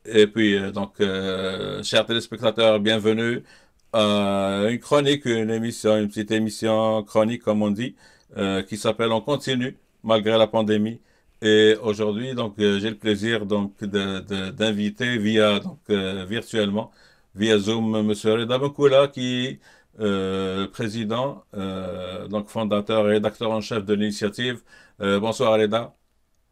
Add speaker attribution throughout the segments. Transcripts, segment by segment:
Speaker 1: Et puis, chers téléspectateurs, bienvenue à une chronique, une émission, une petite émission chronique, comme on dit, qui s'appelle On continue, malgré la pandémie. Et aujourd'hui, j'ai le plaisir d'inviter virtuellement, via Zoom, Monsieur Reda Benkoula, qui est président, fondateur et rédacteur en chef de l'initiative. Bonsoir, Reda.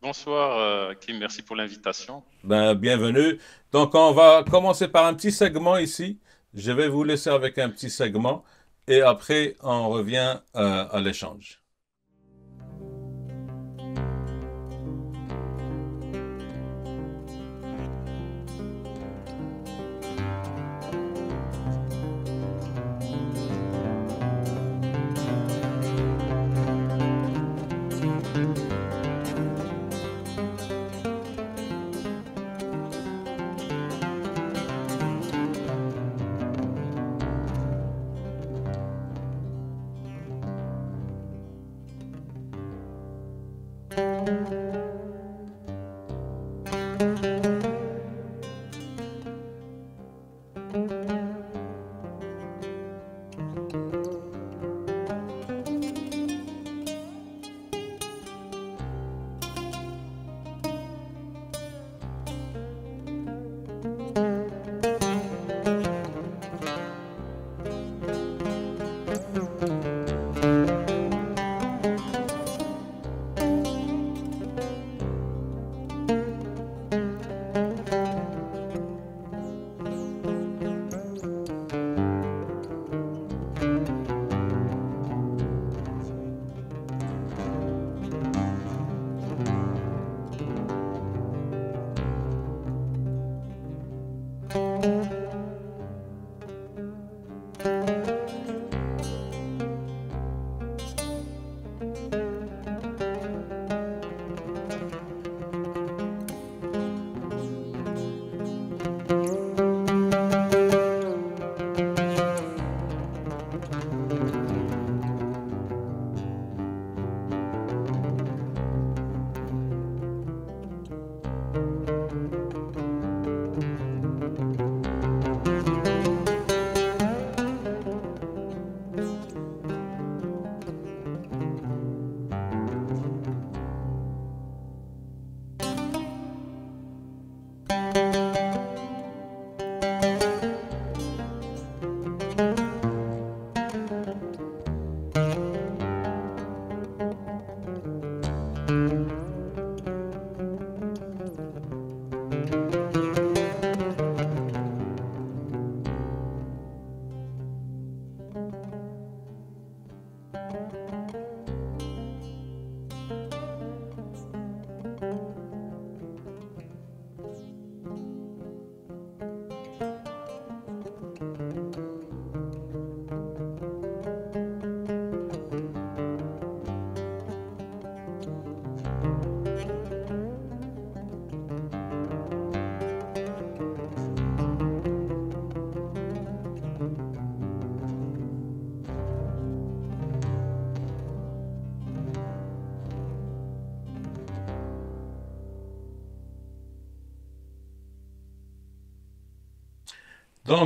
Speaker 2: Bonsoir, Kim, merci pour l'invitation.
Speaker 1: Ben, bienvenue. Donc, on va commencer par un petit segment ici. Je vais vous laisser avec un petit segment et après, on revient à l'échange.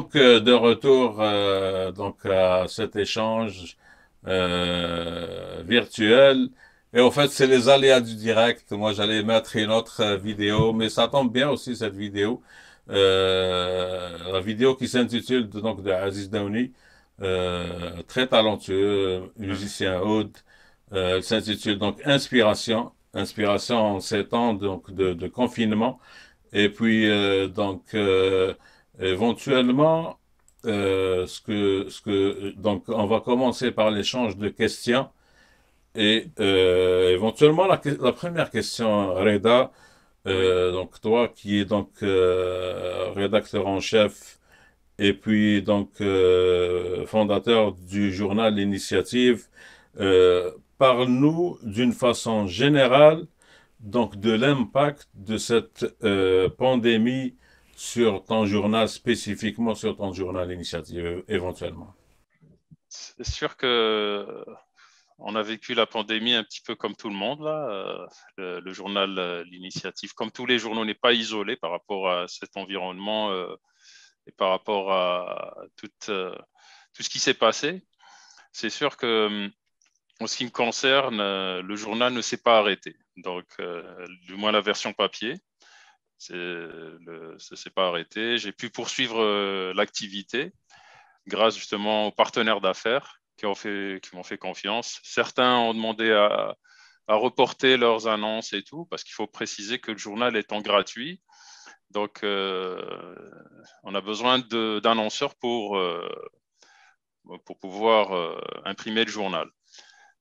Speaker 1: De retour à cet échange virtuel. Et au fait, c'est les aléas du direct. Moi, j'allais mettre une autre vidéo, mais ça tombe bien aussi, cette vidéo. La vidéo qui s'intitule de Aziz Daouni, très talentueux,
Speaker 2: Mhm.
Speaker 1: musicien oud. Elle s'intitule donc Inspiration. Inspiration en ces temps de confinement. Et puis, éventuellement, on va commencer par l'échange de questions. Et éventuellement, la première question, Reda,
Speaker 2: Oui.
Speaker 1: toi qui es rédacteur en chef et puis fondateur du journal L'Initiative, parle-nous d'une façon générale de l'impact de cette pandémie sur ton journal, spécifiquement sur ton journal Initiative, éventuellement.
Speaker 2: C'est sûr que on a vécu la pandémie un petit peu comme tout le monde, là. Le journal L'Initiative, comme tous les journaux, n'est pas isolé par rapport à cet environnement et par rapport à tout ce qui s'est passé. C'est sûr que, en ce qui me concerne, le journal ne s'est pas arrêté. Donc, du moins la version papier, ça ne s'est pas arrêté. J'ai pu poursuivre l'activité grâce justement aux partenaires d'affaires qui m'ont fait confiance. Certains ont demandé à reporter leurs annonces et tout, parce qu'il faut préciser que le journal étant gratuit, donc on a besoin d'annonceurs pour pouvoir imprimer le journal.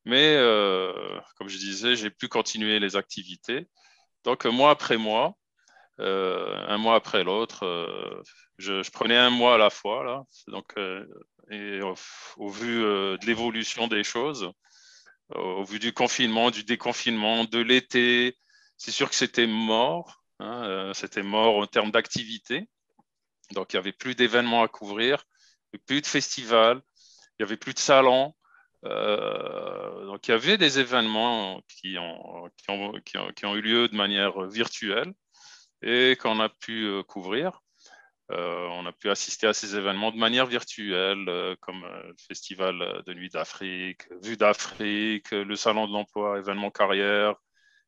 Speaker 2: Mais comme je disais, j'ai pu continuer les activités. Donc mois après mois, un mois après l'autre, je prenais un mois à la fois là. Donc et au vu de l'évolution des choses, au vu du confinement, du déconfinement, de l'été, c'est sûr que c'était mort. Hein, c'était mort en termes d'activité. Donc il n'y avait plus d'événements à couvrir, plus de festivals, il n'y avait plus de salons. Donc il y avait des événements qui ont eu lieu de manière virtuelle et qu'on a pu couvrir. On a pu assister à ces événements de manière virtuelle, comme le Festival de Nuit d'Afrique, Vue d'Afrique, le Salon de l'Emploi, événements carrière,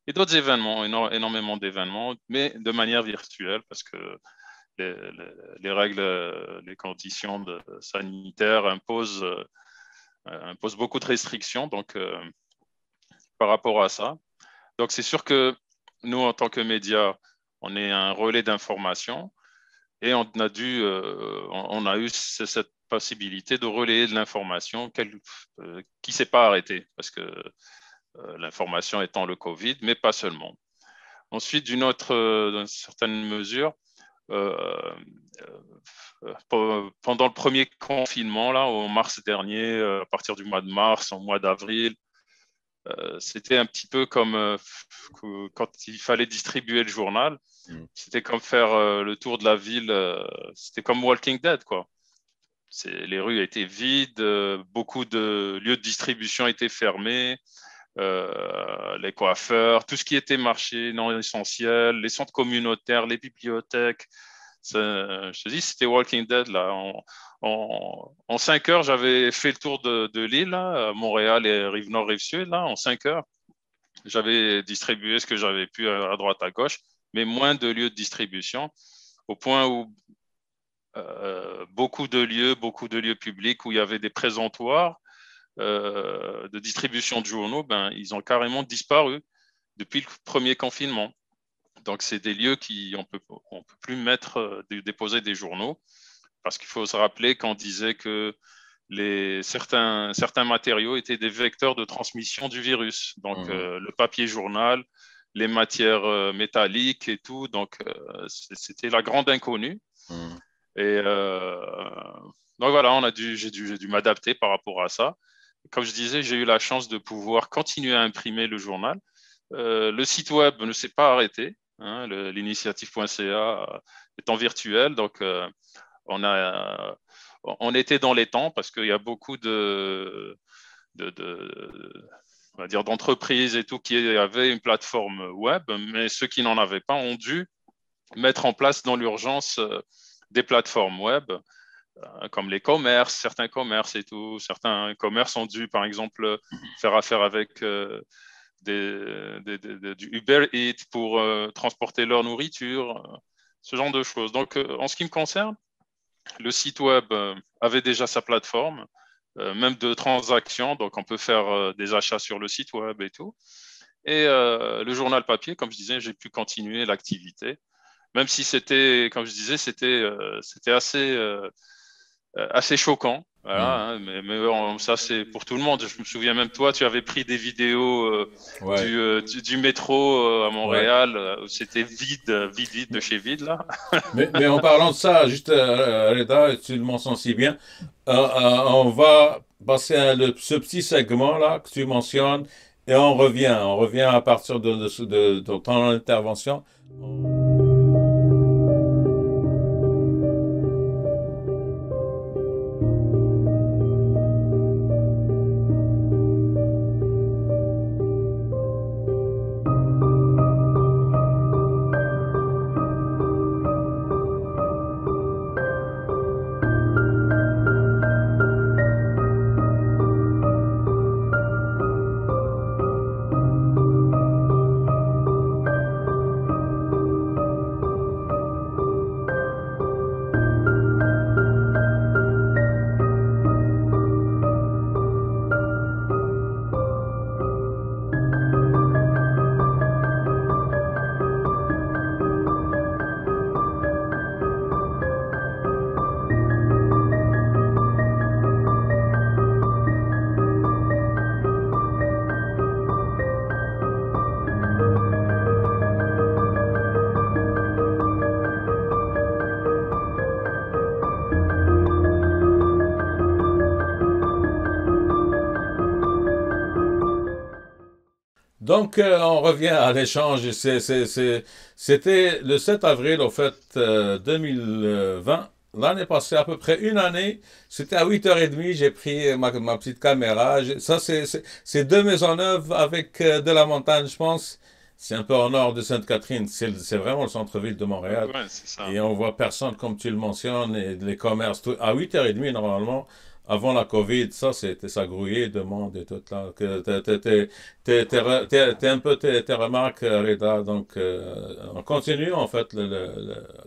Speaker 2: et d'autres événements, énormément d'événements, mais de manière virtuelle, parce que les règles, les conditions sanitaires imposent beaucoup de restrictions donc, par rapport à ça. Donc, c'est sûr que nous, en tant que médias, on est un relais d'information et on a eu cette possibilité de relayer de l'information qui ne s'est pas arrêtée parce que l'information étant le Covid, mais pas seulement. Ensuite, d'une certaine mesure, pendant le premier confinement, là, en mars dernier, à partir du mois de mars, en mois d'avril, c'était un petit peu comme quand il fallait distribuer le journal. C'était comme faire le tour de la ville. C'était comme Walking Dead, quoi. Les rues étaient vides, beaucoup de lieux de distribution étaient fermés, les coiffeurs, tout ce qui était marché non essentiel, les centres communautaires, les bibliothèques. Je te dis, c'était Walking Dead, là. En 5 heures, j'avais fait le tour de l'île, là, Montréal et rive nord, rive sud, là, en 5 heures. J'avais distribué ce que j'avais pu à droite, à gauche, mais moins de lieux de distribution, au point où beaucoup de lieux publics où il y avait des présentoirs de distribution de journaux, ben, ils ont carrément disparu depuis le premier confinement. Donc, c'est des lieux on peut plus déposer des journaux, parce qu'il faut se rappeler qu'on disait que certains matériaux étaient des vecteurs de transmission du virus. Donc, le papier journal, les matières métalliques et tout. Donc, c'était la grande inconnue. Et donc, voilà, j'ai dû m'adapter par rapport à ça. Comme je disais, j'ai eu la chance de pouvoir continuer à imprimer le journal. Le site web ne s'est pas arrêté. Hein, l'initiative.ca étant virtuel. Donc, on était dans les temps parce qu'il y a beaucoup on va dire, d'entreprises et tout qui avaient une plateforme web, mais ceux qui n'en avaient pas ont dû mettre en place dans l'urgence des plateformes web, comme les commerces, certains commerces et tout. Certains commerces ont dû, par exemple, faire affaire avec du Uber Eats pour transporter leur nourriture, ce genre de choses. Donc, en ce qui me concerne, le site web avait déjà sa plateforme, même de transactions, donc on peut faire des achats sur le site web et tout. Et le journal papier, comme je disais, j'ai pu continuer l'activité, même si c'était, comme je disais, c'était assez choquant. Voilà, hein, mais ça, c'est pour tout le monde. Je me souviens même, toi, tu avais pris des vidéos
Speaker 1: Ouais,
Speaker 2: du métro à
Speaker 1: ouais.
Speaker 2: Montréal, où c'était vide de chez vide, là.
Speaker 1: Mais en parlant de ça, juste, Reda, tu le mentionnes si bien, on va passer ce petit segment-là que tu mentionnes et on revient. On revient à partir de ton intervention. Donc, on revient à l'échange. C'était le 7 avril, au fait, 2020. L'année passée, à peu près une année, c'était à 8h30, j'ai pris ma petite caméra. Ça, c'est deux Maisonneuve avec de la montagne, je pense. C'est un peu au nord de Sainte-Catherine. C'est vraiment le centre-ville de Montréal.
Speaker 2: Ouais, c'est ça.
Speaker 1: Et on voit personne, comme tu le mentionnes, et les commerces. Tout. À 8h30, normalement, avant la COVID, ça grouillait de monde et tout là. T'es un peu tes remarques, Reda. Donc, on continue, en fait,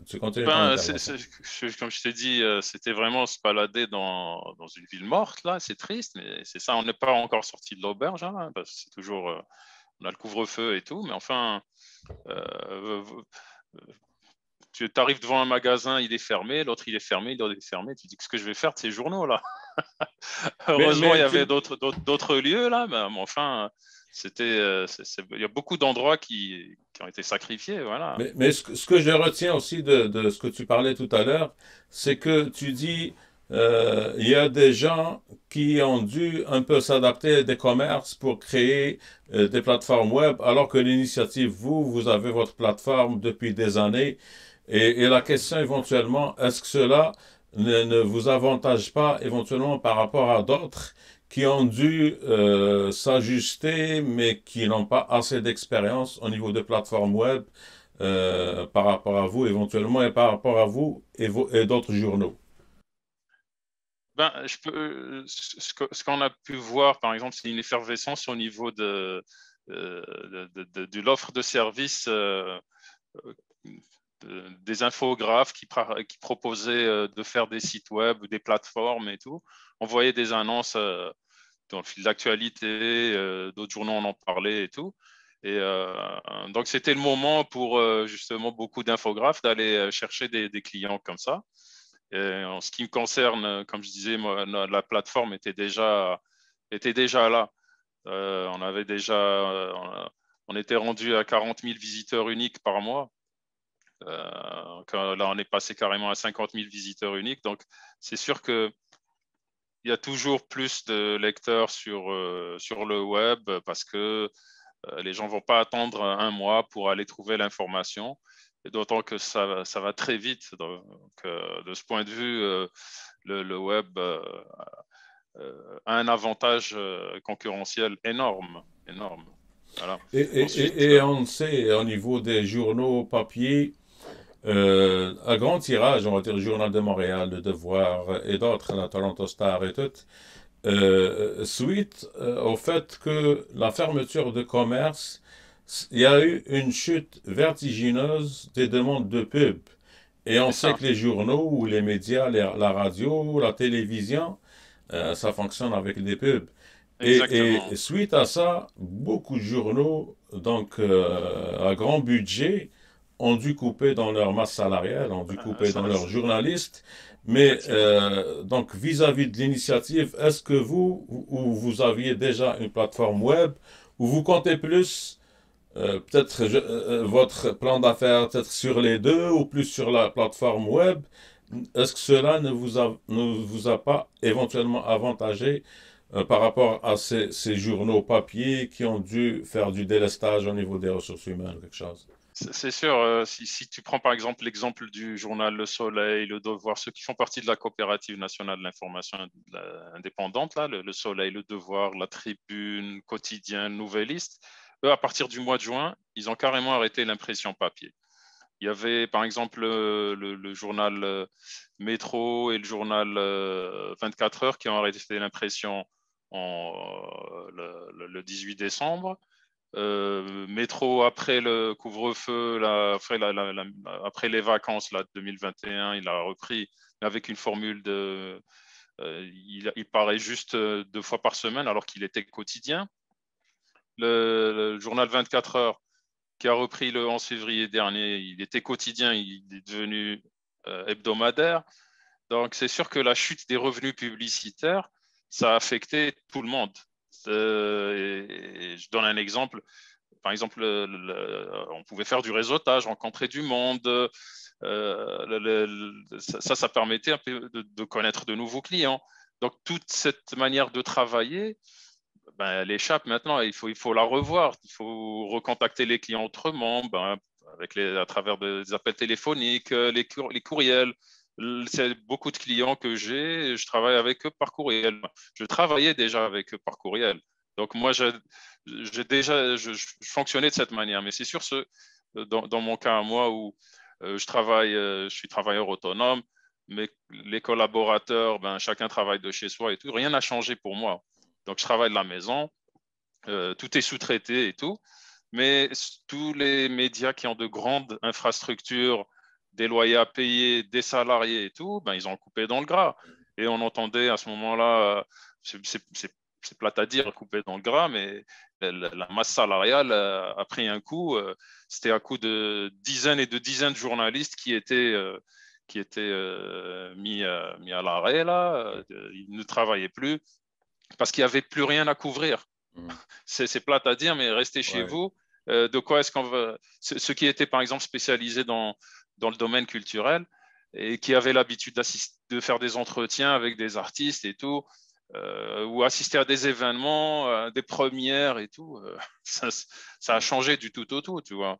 Speaker 1: tu continues ton
Speaker 2: Ben,
Speaker 1: intervention.
Speaker 2: comme je t'ai dit, c'était vraiment se balader dans une ville morte, là. C'est triste, mais c'est ça. On n'est pas encore sorti de l'auberge, hein, parce que c'est toujours, on a le couvre-feu et tout, mais enfin, euh, tu arrives devant un magasin, il est fermé, l'autre il est fermé, l'autre est fermé. Tu dis que ce que je vais faire de ces journaux, là. Heureusement, il y
Speaker 1: Mais
Speaker 2: avait d'autres lieux, là, mais enfin, il y a beaucoup d'endroits qui ont été sacrifiés, voilà.
Speaker 1: mais ce que je retiens aussi de ce que tu parlais tout à l'heure, c'est que tu dis, il y a des gens qui ont dû un peu s'adapter à des commerces pour créer des plateformes web, alors que l'initiative, vous avez votre plateforme depuis des années. Et la question éventuellement, est-ce que cela ne vous avantage pas éventuellement par rapport à d'autres qui ont dû s'ajuster, mais qui n'ont pas assez d'expérience au niveau de plateformes web par rapport à vous éventuellement et par rapport à vous et d'autres journaux.
Speaker 2: Ben, ce qu'on a pu voir, par exemple, c'est une effervescence au niveau de l'offre de services des infographes qui proposaient de faire des sites web, des plateformes et tout. On voyait des annonces dans le fil d'actualité, d'autres journaux en ont parlé et tout. Et donc, c'était le moment pour justement beaucoup d'infographes d'aller chercher des clients comme ça. Et en ce qui me concerne, comme je disais, moi, la plateforme était déjà là. On avait déjà, on était rendu à 40 000 visiteurs uniques par mois. Là, on est passé carrément à 50 000 visiteurs uniques. Donc, c'est sûr qu'il y a toujours plus de lecteurs sur le web parce que les gens ne vont pas attendre un mois pour aller trouver l'information. Et d'autant que ça va très vite. Donc, de ce point de vue, le web a un avantage concurrentiel énorme. Énorme. Voilà. Ensuite,
Speaker 1: Et on sait, au niveau des journaux papier, à grand tirage, on va dire le Journal de Montréal, Le Devoir et d'autres, la Toronto Star et tout, suite au fait que la fermeture de commerce, il y a eu une chute vertigineuse des demandes de pub. Et on
Speaker 2: c'est
Speaker 1: sait
Speaker 2: ça.
Speaker 1: que les journaux ou les médias, la radio, la télévision, ça fonctionne avec des pubs. Et
Speaker 2: Exactement.
Speaker 1: suite à ça, beaucoup de journaux, donc à grand budget, ont dû couper dans leur masse salariale, ont dû couper dans leurs journalistes. Mais
Speaker 2: Effectivement.
Speaker 1: donc vis-à-vis de l'initiative, est-ce que vous aviez déjà une plateforme web, ou vous comptez plus peut-être votre plan d'affaires peut-être sur les deux ou plus sur la plateforme web? Est-ce que cela ne vous a pas éventuellement avantagé par rapport à ces journaux papier qui ont dû faire du délestage au niveau des ressources humaines ou quelque chose?
Speaker 2: C'est sûr, si tu prends par exemple l'exemple du journal Le Soleil, Le Devoir, ceux qui font partie de la coopérative nationale de l'information indépendante, là, le Soleil, Le Devoir, La Tribune, Quotidien, Nouvelliste, eux, à partir du mois de juin, ils ont carrément arrêté l'impression papier. Il y avait par exemple le journal Métro et le journal 24 heures qui ont arrêté l'impression le 18 décembre. Métro après le couvre-feu, après les vacances là, 2021, il a repris avec une formule il paraît juste 2 fois par semaine alors qu'il était quotidien. Le journal 24 heures qui a repris le 11 février dernier, il était quotidien, il est devenu hebdomadaire. Donc c'est sûr que la chute des revenus publicitaires, ça a affecté tout le monde. Et je donne un exemple. Par exemple, on pouvait faire du réseautage, rencontrer du monde. Ça permettait un peu de connaître de nouveaux clients. Donc, toute cette manière de travailler ben, elle échappe maintenant. Il faut la revoir. Il faut recontacter les clients autrement, ben, à travers des appels téléphoniques, les courriels. C'est beaucoup de clients que j'ai. Je travaille avec eux par courriel. Je travaillais déjà avec eux par courriel. Donc moi, je fonctionnais de cette manière. Mais c'est sûr, dans mon cas à moi où je suis travailleur autonome, mais les collaborateurs, ben, chacun travaille de chez soi et tout. Rien n'a changé pour moi. Donc, je travaille de la maison, tout est sous-traité et tout. Mais tous les médias qui ont de grandes infrastructures, des loyers à payer, des salariés et tout, ben, ils ont coupé dans le gras. Et on entendait à ce moment-là, c'est plate à dire, coupé dans le gras, mais la masse salariale a pris un coup. C'était à coup de dizaines et de dizaines de journalistes qui étaient mis à l'arrêt, là. Ils ne travaillaient plus parce qu'il n'y avait plus rien à couvrir.
Speaker 1: Mhm.
Speaker 2: C'est plate à dire, mais restez chez
Speaker 1: Ouais.
Speaker 2: vous. De quoi est-ce qu'on veut. Ceux qui étaient, par exemple, spécialisés dans le domaine culturel et qui avaient l'habitude de faire des entretiens avec des artistes et tout, ou assister à des événements, des premières et tout, ça a changé du tout au tout, tu vois.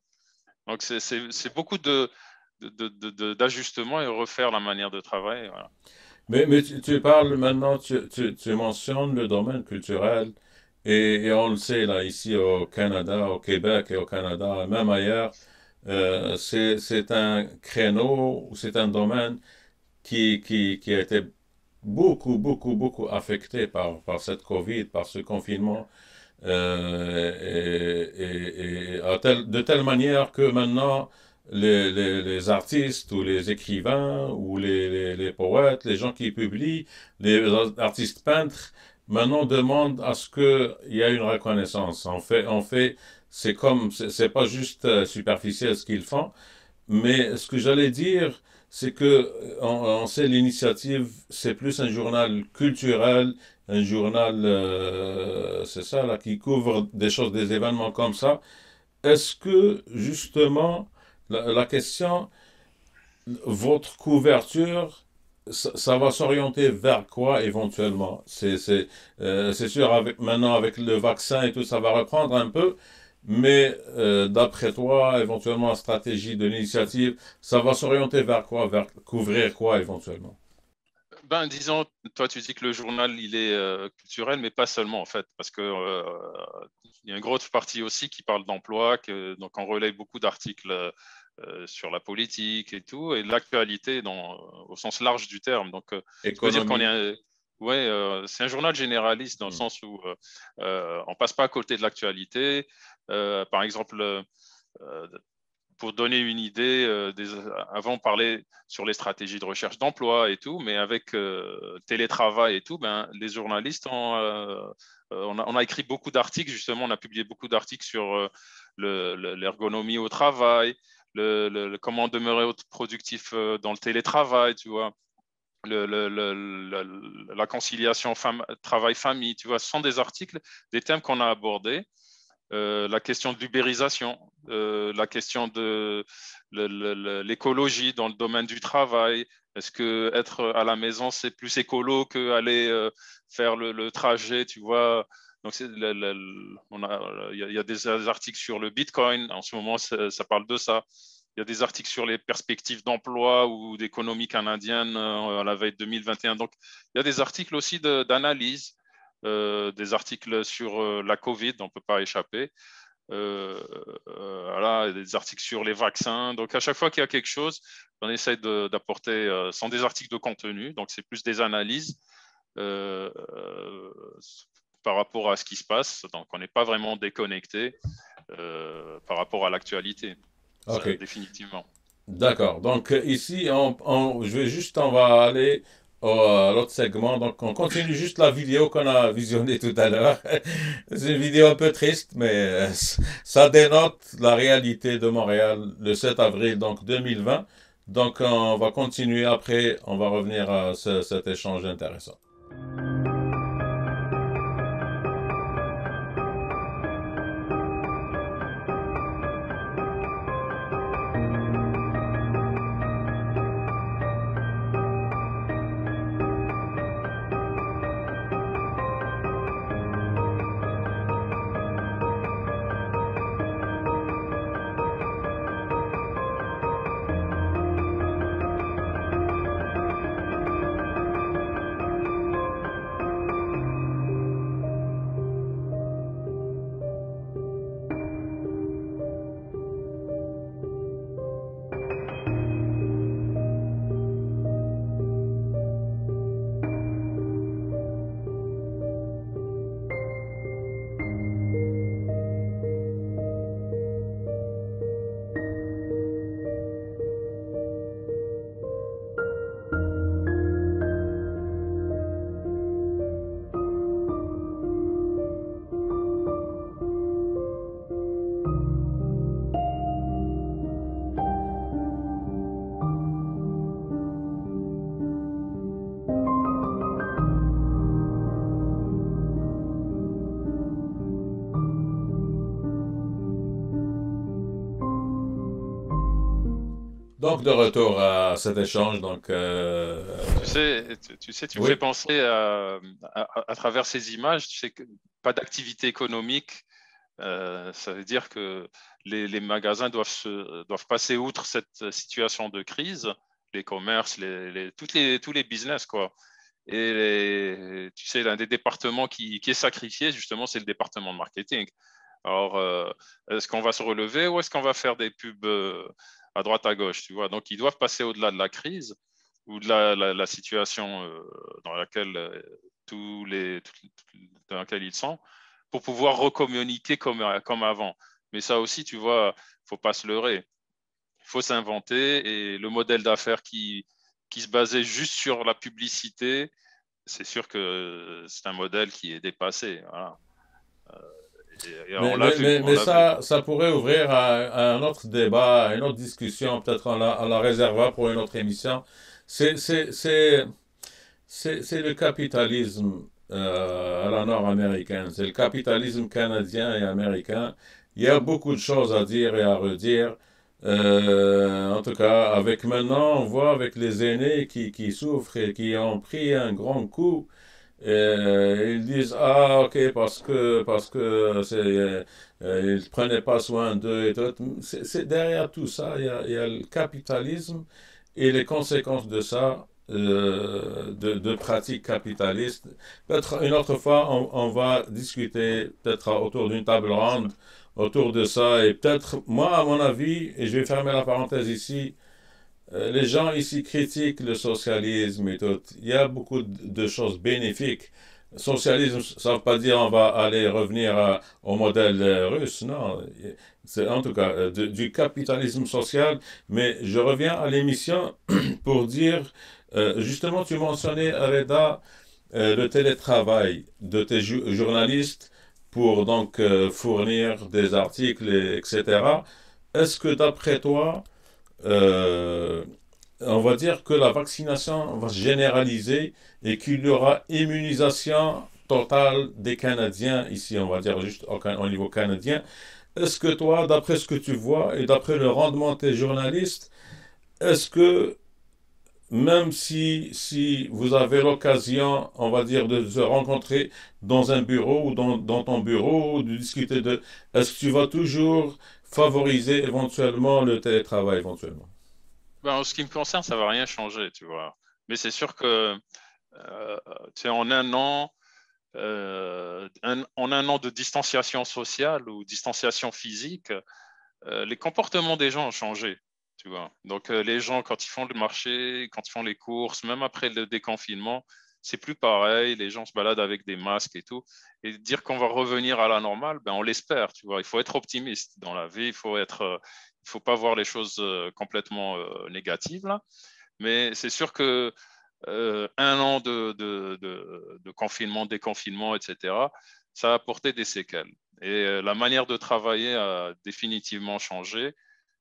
Speaker 2: Donc, c'est beaucoup d'ajustements et refaire la manière de travailler. Voilà.
Speaker 1: Mais tu parles maintenant, tu mentionnes le domaine culturel, et on le sait là, ici au Canada, au Québec et au Canada, même ailleurs, c'est un créneau, ou c'est un domaine qui a été beaucoup affecté par cette COVID, par ce confinement, de telle manière que maintenant, les artistes ou les écrivains ou les poètes, les gens qui publient, les artistes peintres, maintenant demandent à ce qu'il y ait une reconnaissance. C'est pas juste superficiel ce qu'ils font, mais ce que j'allais dire, c'est que on sait l'initiative, c'est plus un journal culturel, un journal, c'est ça là, qui couvre des choses, des événements comme ça. Est-ce que justement la question, votre couverture, ça va s'orienter vers quoi éventuellement? C'est sûr, maintenant avec le vaccin et tout, ça va reprendre un peu, mais d'après toi, éventuellement, la stratégie de l'initiative, ça va s'orienter vers quoi? Vers couvrir quoi éventuellement?
Speaker 2: Ben, disons, toi, tu dis que le journal, il est culturel, mais pas seulement, en fait, parce que il y a une grosse partie aussi qui parle d'emploi, donc on relaie beaucoup d'articles sur la politique et tout, et de l'actualité au sens large du terme. Donc, je peux dire qu'on est
Speaker 1: Économie.
Speaker 2: ouais, c'est un journal généraliste dans le
Speaker 1: Hmm.
Speaker 2: sens où on passe pas à côté de l'actualité. Par exemple, pour donner une idée, avant on parlait sur les stratégies de recherche d'emploi et tout, mais avec télétravail et tout, ben, les journalistes on a écrit beaucoup d'articles, justement, on a publié beaucoup d'articles sur l'ergonomie au travail, comment demeurer productif dans le télétravail, tu vois, la conciliation travail-famille, tu vois, ce sont des articles, des thèmes qu'on a abordés. La question de l'ubérisation, la question de l'écologie dans le domaine du travail. Est-ce que être à la maison, c'est plus écolo qu'aller faire le trajet, tu vois? Donc, il y a des articles sur le Bitcoin. En ce moment, ça parle de ça. Il y a des articles sur les perspectives d'emploi ou d'économie canadienne à la veille 2021. Donc, il y a des articles aussi d'analyse, des articles sur la Covid, on ne peut pas échapper. Voilà, des articles sur les vaccins. Donc, à chaque fois qu'il y a quelque chose, on essaie d'apporter, sans des articles de contenu, donc c'est plus des analyses euh, euh, par rapport à ce qui se passe. Donc, on n'est pas vraiment déconnecté par rapport à l'actualité,
Speaker 1: OK.
Speaker 2: définitivement.
Speaker 1: D'accord. Donc ici, on va aller à l'autre segment. Donc on continue juste la vidéo qu'on a visionnée tout à l'heure. C'est une vidéo un peu triste, mais ça dénote la réalité de Montréal le 7 avril donc 2020. Donc on va continuer après, on va revenir à cet échange intéressant. Donc, de retour à cet échange,
Speaker 2: Tu me fais
Speaker 1: oui,
Speaker 2: penser à travers ces images, tu sais que pas d'activité économique, ça veut dire que les magasins doivent passer outre cette situation de crise, les commerces, tous les business, quoi. Et tu sais, l'un des départements qui est sacrifié, justement, c'est le département de marketing. Alors, est-ce qu'on va se relever ou est-ce qu'on va faire des pubs à droite, à gauche, tu vois? Donc, ils doivent passer au-delà de la crise ou de la situation dans laquelle dans laquelle ils sont pour pouvoir recommuniquer comme avant. Mais ça aussi, tu vois, faut pas se leurrer. Il faut s'inventer et le modèle d'affaires qui se basait juste sur la publicité, c'est sûr que c'est un modèle qui est dépassé. Voilà. Et on l'a vu, on
Speaker 1: mais
Speaker 2: l'a vu.
Speaker 1: ça pourrait ouvrir à un autre débat, à une autre discussion, peut-être on la réservera pour une autre émission. C'est, c'est, c'est, c'est le capitalisme à la nord-américaine, c'est le capitalisme canadien et américain. Il y a beaucoup de choses à dire et à redire. En tout cas, avec maintenant, on voit avec les aînés qui souffrent et qui ont pris un grand coup. Ils disent ah ok parce que ils prenaient pas soin d'eux et tout. Derrière tout ça il y a le capitalisme et les conséquences de ça de pratiques capitalistes. Peut-être une autre fois on va discuter peut-être autour d'une table ronde autour de ça et peut-être moi à mon avis et je vais fermer la parenthèse ici les gens ici critiquent le socialisme et tout. Il y a beaucoup de choses bénéfiques. Socialisme, ça ne veut pas dire on va aller revenir au modèle russe, non. C'est en tout cas du capitalisme social. Mais je reviens à l'émission pour dire, justement, tu mentionnais, Reda, le télétravail de tes journalistes pour donc fournir des articles, etc. Est-ce que d'après toi, euh, on va dire que la vaccination va se généraliser et qu'il y aura immunisation totale des Canadiens ici, on va dire juste au niveau canadien. Est-ce que toi, d'après ce que tu vois et d'après le rendement de tes journalistes, est-ce que même si vous avez l'occasion, on va dire, de se rencontrer dans un bureau ou dans ton bureau, de discuter de... Est-ce que tu vas toujours favoriser éventuellement le télétravail éventuellement?
Speaker 2: Ben, en ce qui me concerne, ça va rien changer, tu vois. Mais c'est sûr que tu sais, en un an, en un an de distanciation sociale ou distanciation physique, les comportements des gens ont changé, tu vois. Donc, les gens, quand ils font le marché, quand ils font les courses, même après le déconfinement, c'est plus pareil. Les gens se baladent avec des masques et tout. Et dire qu'on va revenir à la normale, ben, on l'espère, tu vois. Il faut être optimiste dans la vie. Il faut pas voir les choses complètement négatives, là. Mais c'est sûr que un an de confinement, déconfinement, etc., ça a apporté des séquelles. Et la manière de travailler a définitivement changé,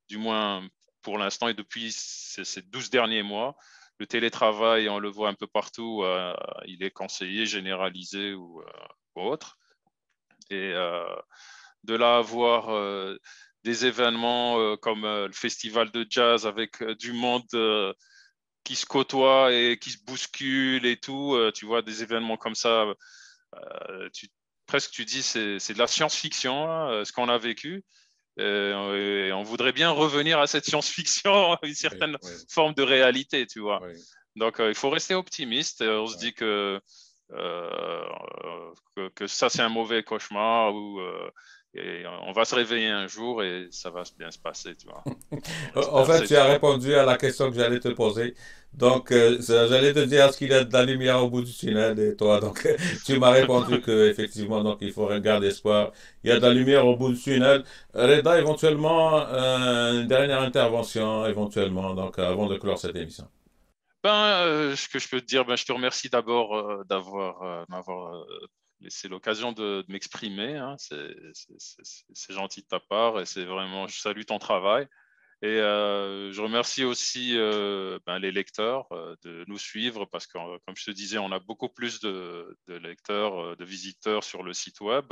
Speaker 2: du moins pour l'instant et depuis ces 12 derniers mois. Le télétravail, on le voit un peu partout, il est conseillé, généralisé ou autre. Et de là à voir des événements comme le festival de jazz avec du monde qui se côtoient et qui se bousculent et tout. Tu vois, des événements comme ça, tu, presque tu dis c'est de la science-fiction, ce qu'on a vécu. Et on voudrait bien revenir à cette science-fiction, une
Speaker 1: Oui,
Speaker 2: certaine
Speaker 1: oui,
Speaker 2: forme de réalité, tu vois.
Speaker 1: oui.
Speaker 2: Donc, il faut rester optimiste. On se dit euh, que ça, c'est un mauvais cauchemar ou et on va se réveiller un jour et ça va bien se passer, tu vois. On
Speaker 1: En
Speaker 2: espère,
Speaker 1: fait,
Speaker 2: c'est
Speaker 1: tu as
Speaker 2: tout.
Speaker 1: répondu à la question que j'allais te poser. Donc, j'allais te dire est-ce qu'il y a de la lumière au bout du tunnel et toi, donc, tu m'as répondu que effectivement, donc, il faut garder espoir. Il y a de la lumière au bout du tunnel. Reda, éventuellement, une dernière intervention, éventuellement, donc, avant de clore cette émission.
Speaker 2: Ben, ce que je peux te dire, ben, je te remercie d'abord m'avoir laissé l'occasion de m'exprimer, hein. C'est gentil de ta part et c'est vraiment, je salue ton travail. Et je remercie aussi ben, les lecteurs de nous suivre parce que, comme je te disais, on a beaucoup plus de lecteurs, de visiteurs sur le site web.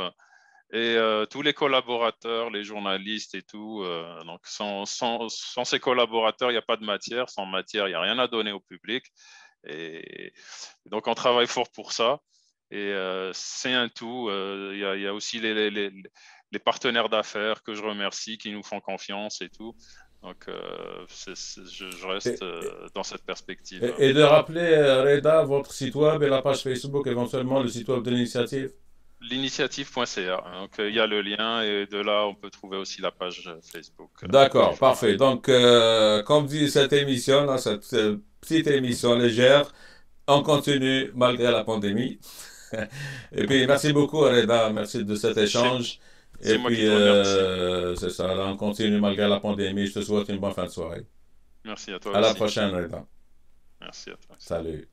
Speaker 2: Et tous les collaborateurs, les journalistes et tout, donc sans ces collaborateurs, il n'y a pas de matière. Sans matière, il n'y a rien à donner au public. Et donc, on travaille fort pour ça. Et c'est un tout. Il y a aussi les partenaires d'affaires que je remercie, qui nous font confiance et tout. Donc, je reste dans cette perspective.
Speaker 1: Et de rappeler, Reda, votre site web et la page Facebook, éventuellement le site web de l'initiative.
Speaker 2: L'initiative.ca. Donc, il y a le lien et de là, on peut trouver aussi la page Facebook du
Speaker 1: D'accord,
Speaker 2: journal.
Speaker 1: parfait. Donc, comme dit cette émission, là, cette petite émission légère, on continue malgré la pandémie. Et puis, merci beaucoup, Reda. Merci de cet
Speaker 2: C'est
Speaker 1: échange. Et
Speaker 2: c'est moi qui
Speaker 1: puis,
Speaker 2: te remercie.
Speaker 1: c'est ça, là, on continue malgré la pandémie. Je te souhaite une bonne fin de soirée.
Speaker 2: Merci à toi
Speaker 1: À la
Speaker 2: aussi.
Speaker 1: prochaine, Reda.
Speaker 2: Merci à toi aussi.
Speaker 1: Salut.